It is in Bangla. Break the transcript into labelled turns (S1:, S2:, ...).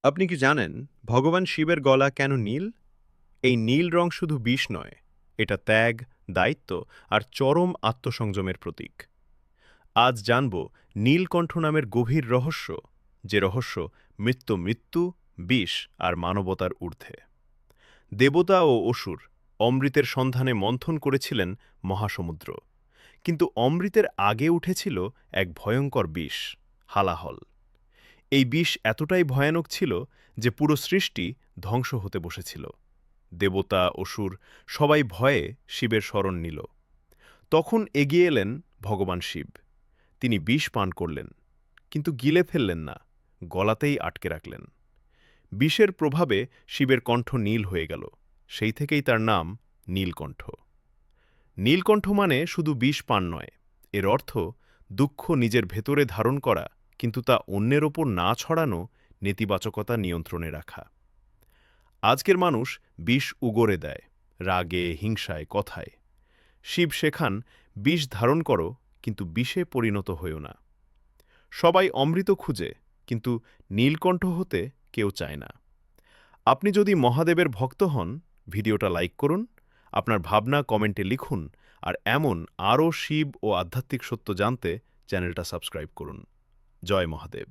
S1: আপনি কি জানেন ভগবান শিবের গলা কেন নীল? এই নীল রং শুধু বিষ নয়, এটা ত্যাগ, দায়িত্ব আর চরম আত্মসংযমের প্রতীক। আজ জানব নীলকণ্ঠ নামের গভীর রহস্য, যে রহস্য মৃত্যু, বিষ আর মানবতার ঊর্ধ্বে। দেবতা ও অসুর অমৃতের সন্ধানে মন্থন করেছিলেন মহাসমুদ্র, কিন্তু অমৃতের আগে উঠেছিল এক ভয়ঙ্কর বিষ, হালাহল। এই বিষ এতটাই ভয়ানক ছিল যে পুরো সৃষ্টি ধ্বংস হতে বসেছিল। দেবতা, অসুর সবাই ভয়ে শিবের শরণ নিল। তখন এগিয়ে এলেন ভগবান শিব। তিনি বিষ পান করলেন, কিন্তু গিলে ফেললেন না, গলাতেই আটকে রাখলেন। বিষের প্রভাবে শিবের কণ্ঠ নীল হয়ে গেল। সেই থেকেই তার নাম নীলকণ্ঠ। নীলকণ্ঠ মানে শুধু বিষ পান নয়, এর অর্থ দুঃখ নিজের ভেতরে ধারণ করা, কিন্তু তা অন্যের ওপর না ছড়ানো, নেতিবাচকতা নিয়ন্ত্রণে রাখা। আজকের মানুষ বিষ উগরে দেয়, রাগে, হিংসায়, কথায়। শিব শেখান, বিষ ধারণ করো, কিন্তু বিষে পরিণত হইও না। সবাই অমৃত খুঁজে, কিন্তু নীলকণ্ঠ হতে কেউ চায় না। আপনি যদি মহাদেবের ভক্ত হন, ভিডিওটা লাইক করুন, আপনার ভাবনা কমেন্টে লিখুন, আর এমন আরও শিব ও আধ্যাত্মিক সত্য জানতে চ্যানেলটা সাবস্ক্রাইব করুন। জয় মহাদেব।